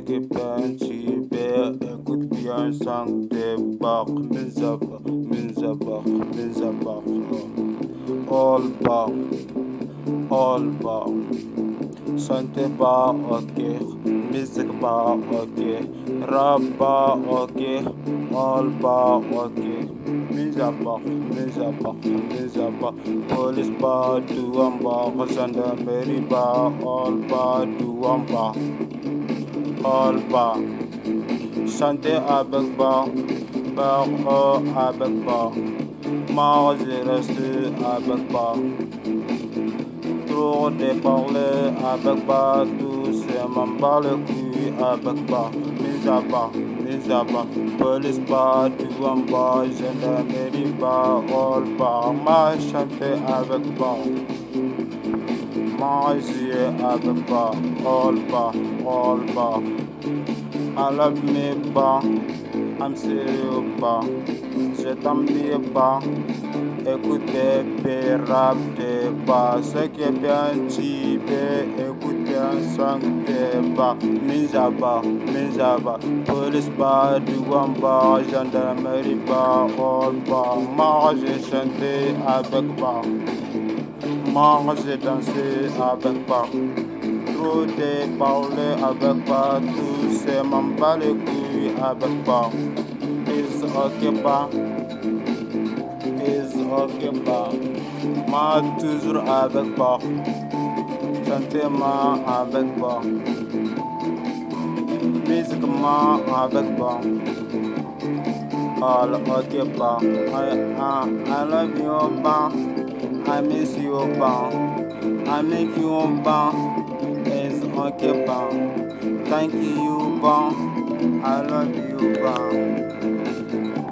que bien chibe, écoute bien sans débat, mis à part, all bar, santé ba ok, musique ba ok, rap ba ok, all ba ok, mis à part, police ba du en bas, gendarmerie ba, all ba du en bas, all ba, santé avec ba, bar avec ba, moi je reste avec ba. Trop de parler avec bas, tout c'est m'en bat le cul avec bas, mis à bas, police bas, tout en bas, gendarmerie bas, all bas, ma chanter avec bas, ma jouer avec bas, all bas, I love me bas, I'm serious bas, je t'aime bien bas. Écoutez, rap de bas, ce qui est bien typé, écoutez un sang de bas, mis à bas, police bas, du wamba, gendarmerie bas, all bas, moi j'ai chanté avec bas, moi j'ai dansé avec bas, trop de parler avec bas, tout c'est m'en bat les couilles avec bas, is ok bas. Is ok pas, ma toujours avec pas, chantement avec pas, musiquement avec pas, all ok pas, I love you pas, I miss you pas, I make you pas, is ok pas, thank you pas, I love you pas.